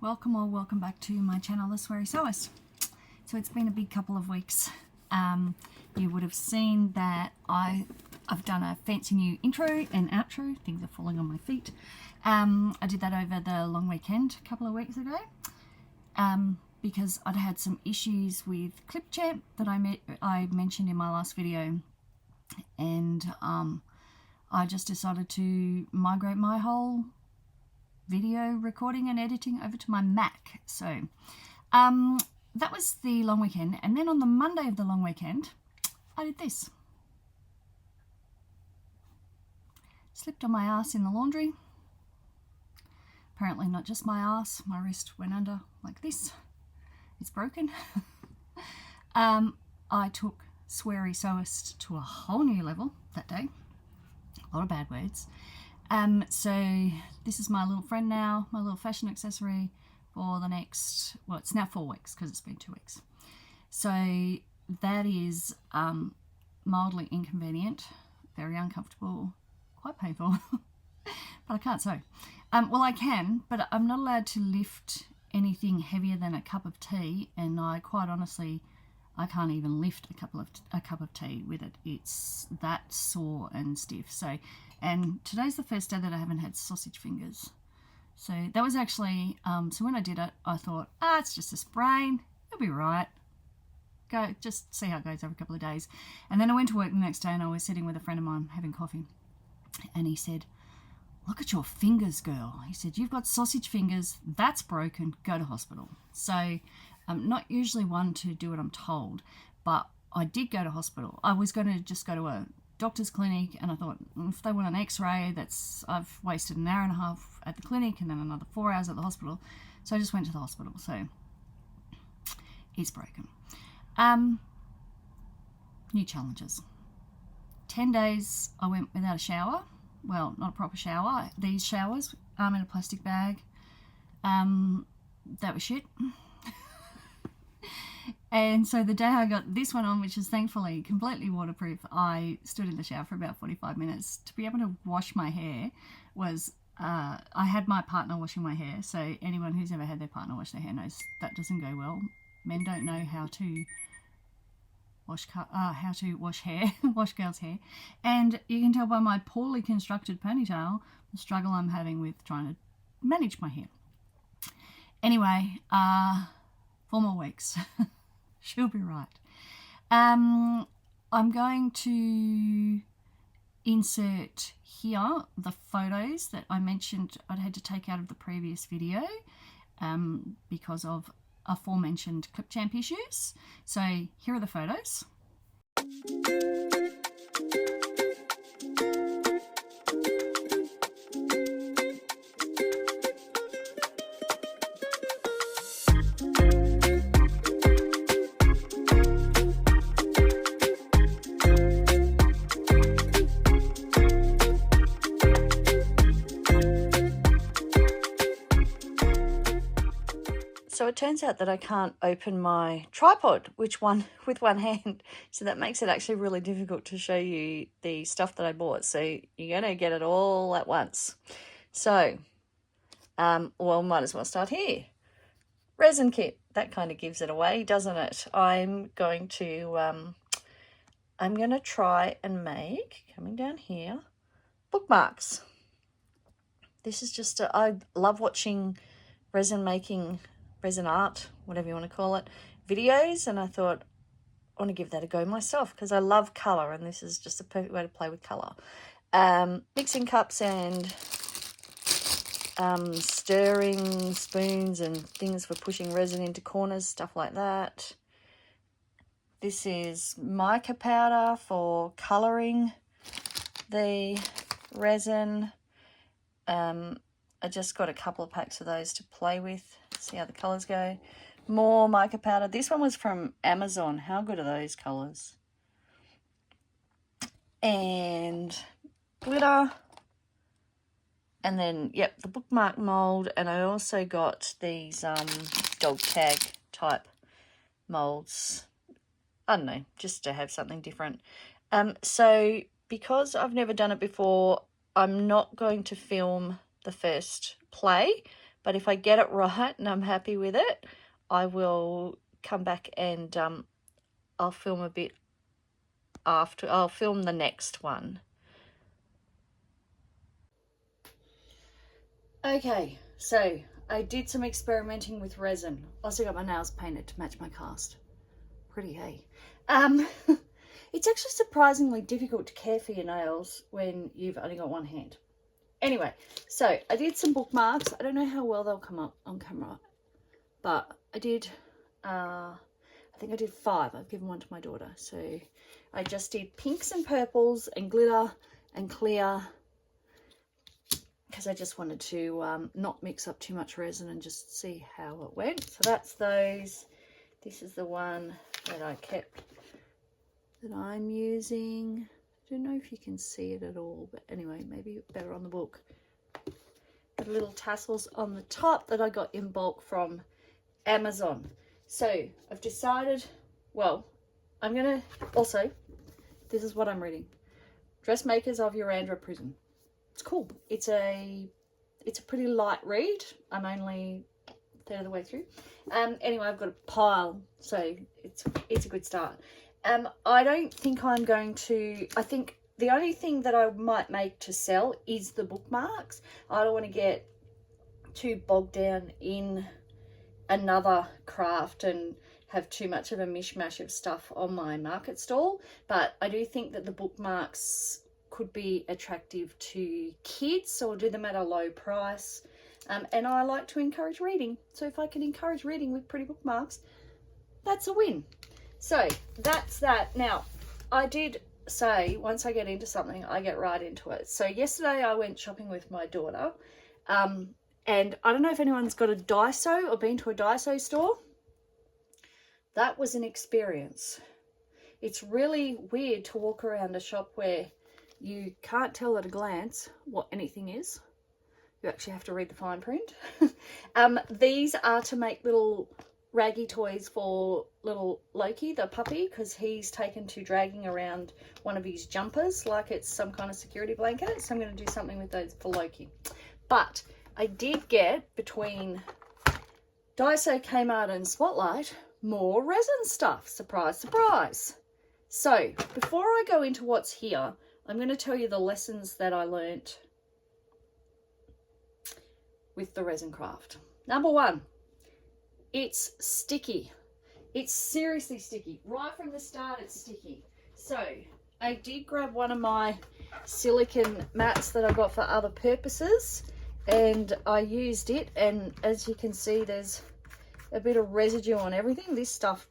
Welcome or welcome back to my channel, The Sweary Sewist. So it's been a big couple of weeks. You would have seen that I've done a fancy new intro and outro. Things are falling on my feet. I did that over the long weekend a couple of weeks ago because I'd had some issues with Clipchamp that I mentioned in my last video, and I just decided to migrate my whole video recording and editing over to my Mac. So that was the long weekend, and then on the Monday of the long weekend I did this. Slipped on my ass in the laundry. Apparently not just my ass, my wrist went under like this. It's broken. I took Sweary Sewist to a whole new level that day. A lot of bad words. So this is my little friend now, my little fashion accessory for the next, well, it's now 4 weeks because it's been 2 weeks. So that is mildly inconvenient, very uncomfortable, quite painful, but I can't sew. Well, I can, but I'm not allowed to lift anything heavier than a cup of tea, and I quite honestly, I can't even lift a cup of tea with it. It's that sore and stiff. So, and today's the first day that I haven't had sausage fingers. So that was actually, so when I did it, I thought, it's just a sprain. It'll be right. Go, just see how it goes over a couple of days. And then I went to work the next day and I was sitting with a friend of mine having coffee. And he said, "Look at your fingers, girl." He said, "You've got sausage fingers. That's broken. Go to hospital." So I'm not usually one to do what I'm told, but I did go to hospital. I was going to just go to a doctor's clinic, and I thought, if they want an x-ray, I've wasted an hour and a half at the clinic and then another 4 hours at the hospital. So I just went to the hospital. So it's broken. New challenges. 10 days I went without a shower. Well, not a proper shower. These showers in a plastic bag. That was shit. And so the day I got this one on, which is thankfully completely waterproof, I stood in the shower for about 45 minutes. To be able to wash my hair was, I had my partner washing my hair. So anyone who's ever had their partner wash their hair knows that doesn't go well. Men don't know how to wash hair, wash girls' hair. And you can tell by my poorly constructed ponytail the struggle I'm having with trying to manage my hair. Anyway, 4 more weeks. She'll be right. I'm going to insert here the photos that I mentioned I'd had to take out of the previous video because of aforementioned Clipchamp issues. So here are the photos. So it turns out that I can't open my tripod with one hand. So that makes it actually really difficult to show you the stuff that I bought. So you're going to get it all at once. So, well, might as well start here. Resin kit. That kind of gives it away, doesn't it? I'm going to try and make, coming down here, bookmarks. This is just, I love watching resin art, whatever you want to call it, videos, and I thought I want to give that a go myself because I love colour, and this is just a perfect way to play with colour. Mixing cups and stirring spoons and things for pushing resin into corners, stuff like that. This is mica powder for colouring the resin. I just got a couple of packs of those to play with, see how the colours go. More mica powder. This one was from Amazon. How good are those colours? And glitter. And then, yep, the bookmark mould. And I also got these dog tag type moulds. I don't know, just to have something different. So because I've never done it before, I'm not going to film the first play, but if I get it right and I'm happy with it, I will come back and I'll film a bit after. I'll film the next one. Okay, so I did some experimenting with resin. I also got my nails painted to match my cast. Pretty, hey? It's actually surprisingly difficult to care for your nails when you've only got one hand. Anyway, so I did some bookmarks. I don't know how well they'll come up on camera, but I did, I think I did 5. I've given one to my daughter. So I just did pinks and purples and glitter and clear, because I just wanted to not mix up too much resin and just see how it went. So that's those. This is the one that I kept, that I'm using. I don't know if you can see it at all, but anyway, maybe better on the book. The little tassels on the top that I got in bulk from Amazon. So I've decided, well, I'm gonna also, this is what I'm reading. Dressmakers of Urandra Prison. It's cool. It's a pretty light read. I'm only a third of the way through. Anyway, I've got a pile, so it's a good start. I don't think I'm going to, I think the only thing that I might make to sell is the bookmarks. I don't want to get too bogged down in another craft and have too much of a mishmash of stuff on my market stall, but I do think that the bookmarks could be attractive to kids, so I'll do them at a low price. And I like to encourage reading, so if I can encourage reading with pretty bookmarks, that's a win. So that's that. Now, I did say once I get into something, I get right into it. So yesterday I went shopping with my daughter, and I don't know if anyone's got a Daiso or been to a Daiso store. That was an experience. It's really weird to walk around a shop where you can't tell at a glance what anything is. You actually have to read the fine print. These are to make little raggy toys for little Loki, the puppy, because he's taken to dragging around one of his jumpers like it's some kind of security blanket. So I'm going to do something with those for Loki. But I did get, between Daiso, Kmart and Spotlight, more resin stuff. Surprise, surprise. So before I go into what's here, I'm going to tell you the lessons that I learnt with the resin craft. Number 1, it's sticky. It's seriously sticky. Right from the start, it's sticky. So I did grab one of my silicone mats that I got for other purposes, and I used it, and as you can see, there's a bit of residue on everything. This stuff,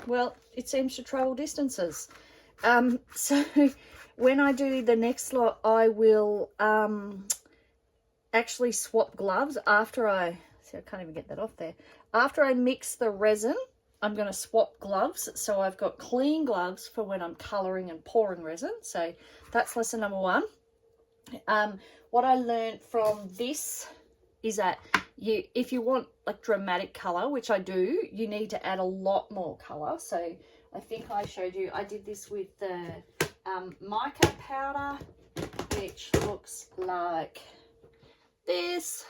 well, it seems to travel distances. So when I do the next lot, I will actually swap gloves after I, see, I can't even get that off there. After I mix the resin, I'm going to swap gloves. So I've got clean gloves for when I'm colouring and pouring resin. So that's lesson number 1. What I learned from this is that if you want like dramatic colour, which I do, you need to add a lot more colour. So I think I showed you, I did this with the mica powder, which looks like this,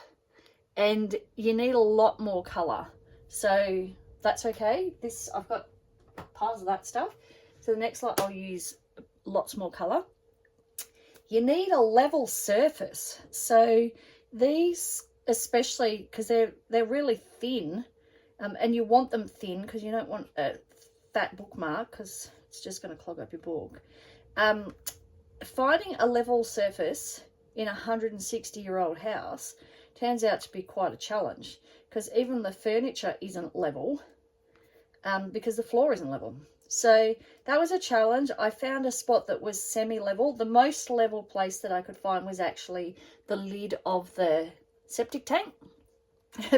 and you need a lot more colour. So that's okay. This, I've got piles of that stuff. So the next lot I'll use lots more colour. You need a level surface. So these, especially because they're really thin, and you want them thin because you don't want a fat bookmark because it's just going to clog up your book. Finding a level surface in a 160-year-old house turns out to be quite a challenge, because even the furniture isn't level, because the floor isn't level. So that was a challenge. I found a spot that was semi-level. The most level place that I could find was actually the lid of the septic tank,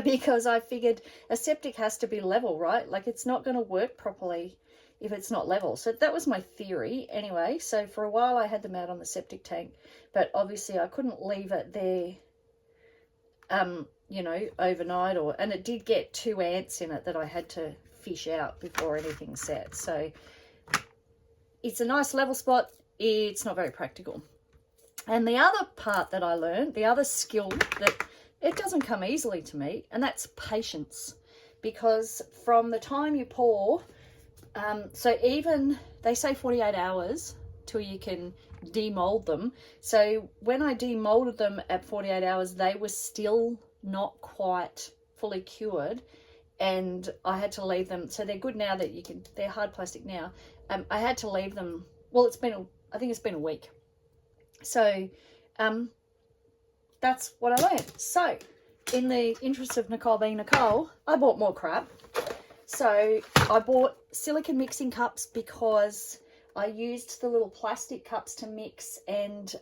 because I figured a septic has to be level, right? Like, it's not going to work properly if it's not level. So that was my theory anyway. So for a while I had them out on the septic tank, but obviously I couldn't leave it there you know, overnight, and it did get 2 ants in it that I had to fish out before anything set. So it's a nice level spot. It's not very practical. And the other part that I learned, the other skill it doesn't come easily to me, and that's patience. Because from the time you pour, so even they say 48 hours till you can demold them. So when I demolded them at 48 hours, they were still not quite fully cured, and I had to leave them. So they're good now that you can, they're hard plastic now. I had to leave them, well, I think it's been a week. So that's what I learned. So in the interest of Nicole being Nicole, I bought more crap. So I bought silicone mixing cups because I used the little plastic cups to mix, and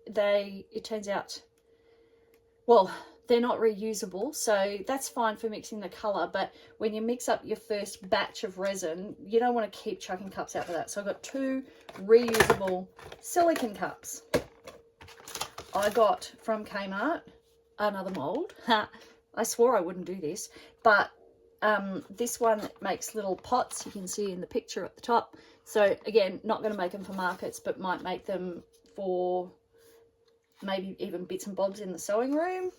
it turns out, well, they're not reusable, so that's fine for mixing the colour, but when you mix up your first batch of resin, you don't want to keep chucking cups out for that. So I've got 2 reusable silicone cups. I got from Kmart another mould. I swore I wouldn't do this, but this one makes little pots, you can see in the picture at the top. So again, not going to make them for markets, but might make them for maybe even bits and bobs in the sewing room.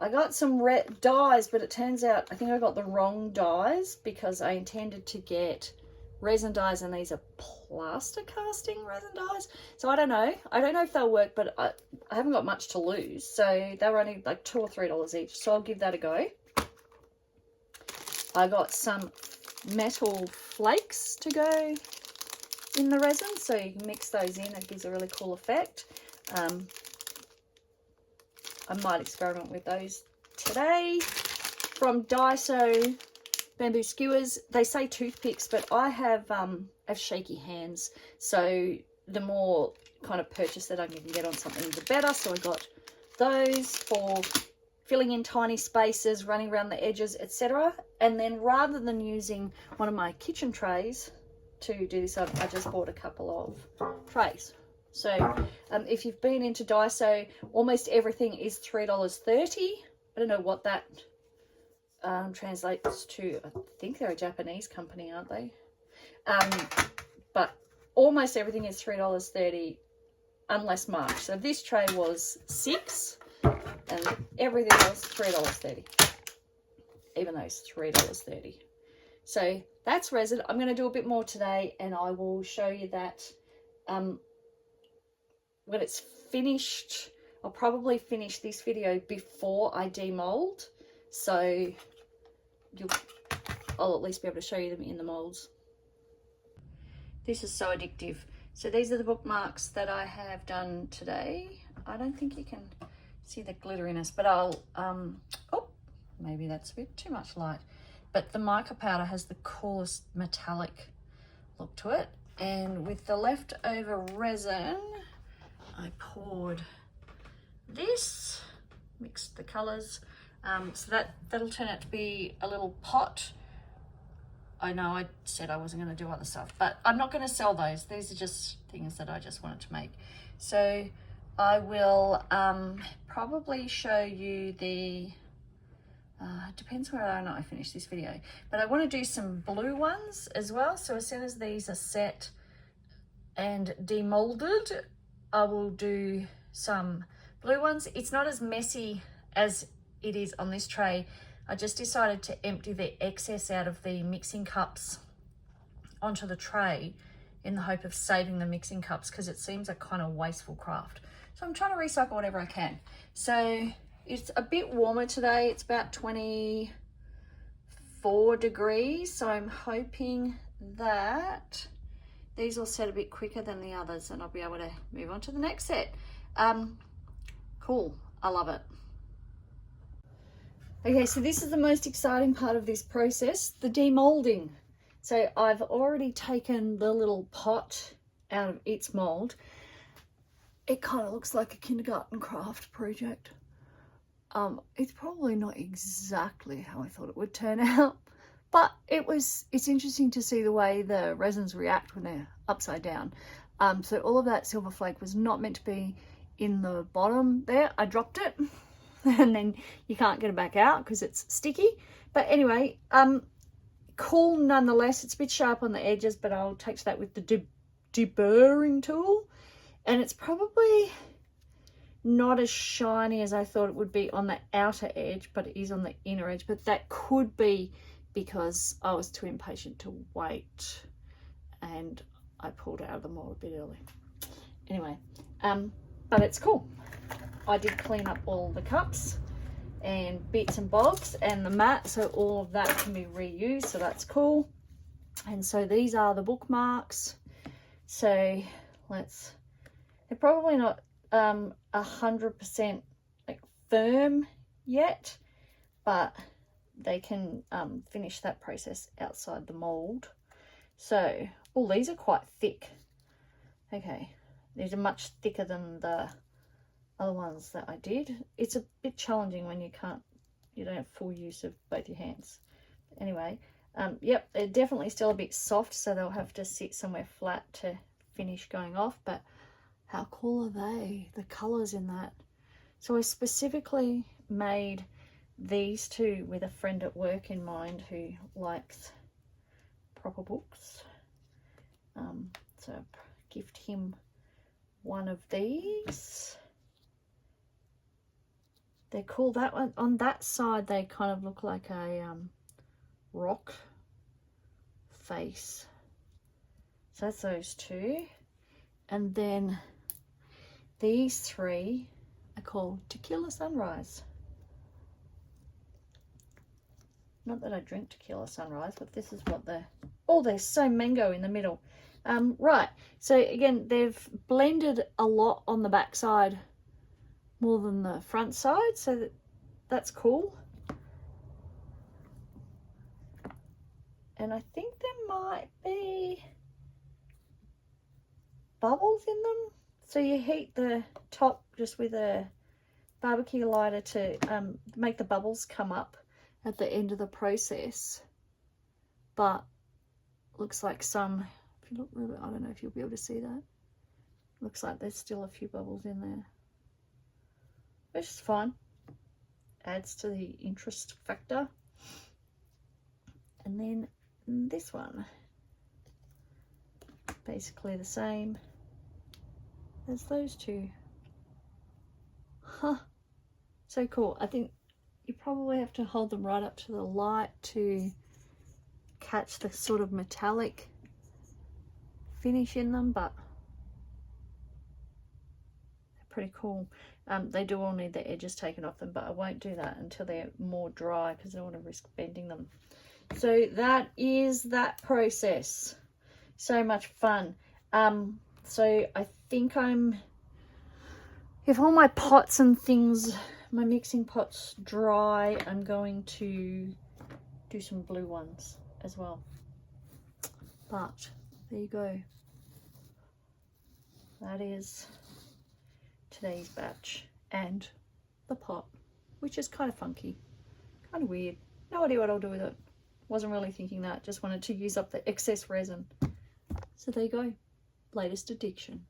I got some red dyes, but it turns out I think I got the wrong dyes because I intended to get resin dyes, and these are plaster casting resin dyes. So I don't know if they'll work, but I haven't got much to lose. So they were only like $2 or $3 each, so I'll give that a go. I got some metal flakes to go in the resin, so you can mix those in. It gives a really cool effect. I might experiment with those today. From Daiso bamboo skewers, they say toothpicks, but I have shaky hands, so the more kind of purchase that I can get on something, the better. So I got those for filling in tiny spaces, running around the edges, etc. And then rather than using one of my kitchen trays to do this, I just bought a couple of trays. So if you've been into Daiso, almost everything is $3.30. I don't know what that translates to. I think they're a Japanese company, aren't they? But almost everything is $3.30 unless March. So this tray was $6 and everything else $3.30, even though it's $3.30. So that's resin. I'm going to do a bit more today, and I will show you that when it's finished. I'll probably finish this video before I demold, so I'll at least be able to show you them in the molds. This is so addictive. So these are the bookmarks that I have done today. I don't think you can see the glitteriness, but I'll oh, maybe that's a bit too much light, but the mica powder has the coolest metallic look to it, and with the leftover resin I poured this, mixed the colors, so that'll turn out to be a little pot. I know I said I wasn't going to do other stuff, but I'm not going to sell those. These are just things that I just wanted to make. So I will probably show you the, depends where or not I finish this video, but I want to do some blue ones as well. So as soon as these are set and demolded, I will do some blue ones. It's not as messy as it is on this tray. I just decided to empty the excess out of the mixing cups onto the tray in the hope of saving the mixing cups, because it seems a kind of wasteful craft. So I'm trying to recycle whatever I can. So it's a bit warmer today. It's about 24 degrees. So I'm hoping that these will set a bit quicker than the others, and I'll be able to move on to the next set. Cool, I love it. Okay, so this is the most exciting part of this process, the demolding. So I've already taken the little pot out of its mold. It kind of looks like a kindergarten craft project. It's probably not exactly how I thought it would turn out, but it's interesting to see the way the resins react when they're upside down. So all of that silver flake was not meant to be in the bottom there. I dropped it and then you can't get it back out because it's sticky. But anyway, cool nonetheless. It's a bit sharp on the edges, but I'll take to that with the deburring tool. And it's probably not as shiny as I thought it would be on the outer edge, but it is on the inner edge. But that could be because I was too impatient to wait and I pulled out of the mold a bit early. Anyway, but it's cool. I did clean up all the cups and bits and bobs and the mat, so all of that can be reused, so that's cool. And so these are the bookmarks. So they're probably not 100% like firm yet, but they can finish that process outside the mold. So, oh, these are quite thick. Okay, these are much thicker than the other ones that I did. It's a bit challenging when you don't have full use of both your hands. Anyway, yep, they're definitely still a bit soft, so they'll have to sit somewhere flat to finish going off, but how cool are they? The colours in that. So I specifically made these two with a friend at work in mind who likes proper books. So gift him one of these. They're cool. That one on that side, they kind of look like a rock face. So that's those two. And then these three are called Tequila Sunrise. Not that I drink Tequila Sunrise, but this is what they're... Oh, there's so mango in the middle. Right, so again, they've blended a lot on the back side more than the front side, so that's cool. And I think there might be bubbles in them. So you heat the top just with a barbecue lighter to make the bubbles come up at the end of the process. But looks like some, if you look really, I don't know if you'll be able to see that. Looks like there's still a few bubbles in there. Which is fine. Adds to the interest factor. And then this one. Basically the same as those two. Huh. So cool. I think you probably have to hold them right up to the light to catch the sort of metallic finish in them, but they're pretty cool. They do all need the edges taken off them, but I won't do that until they're more dry because I don't want to risk bending them. So that is that process. So much fun. So I think if all my pots and things, my mixing pots dry, I'm going to do some blue ones as well. But there you go. That is today's batch and the pot, which is kind of funky, kind of weird. No idea what I'll do with it. Wasn't really thinking that, just wanted to use up the excess resin. So there you go, latest addiction.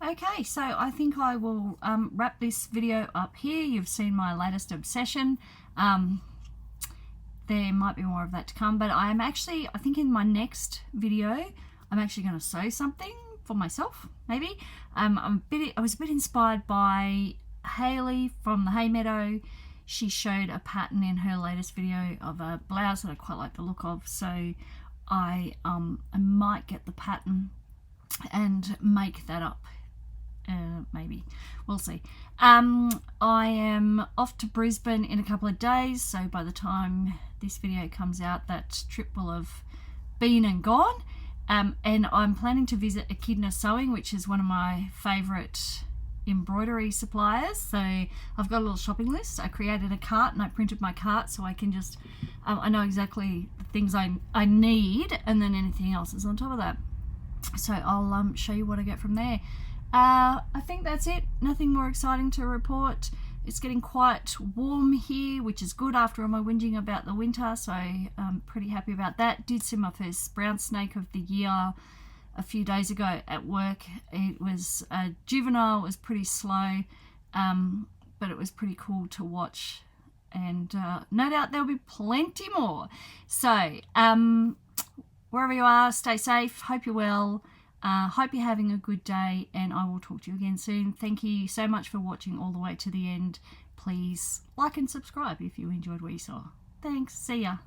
Okay, so I think I will wrap this video up here. You've seen my latest obsession. There might be more of that to come, but I'm actually, I think in my next video, I'm actually going to sew something for myself, maybe. I was a bit inspired by Hayley from the Hay Meadow. She showed a pattern in her latest video of a blouse that I quite like the look of, so I might get the pattern and make that up. Maybe we'll see. I am off to Brisbane in a couple of days, so by the time this video comes out, that trip will have been and gone. And I'm planning to visit Echidna Sewing, which is one of my favourite embroidery suppliers. So I've got a little shopping list. I created a cart and I printed my cart so I can just I know exactly the things I need, and then anything else is on top of that. So I'll show you what I get from there. I think that's it. Nothing more exciting to report. It's getting quite warm here, which is good after all my whinging about the winter, so I'm pretty happy about that. Did see my first brown snake of the year a few days ago at work. It was a juvenile, it was pretty slow, but it was pretty cool to watch, and no doubt there'll be plenty more. So wherever you are, stay safe, hope you're well. Hope you're having a good day, and I will talk to you again soon. Thank you so much for watching all the way to the end. Please like and subscribe if you enjoyed what you saw. Thanks. See ya.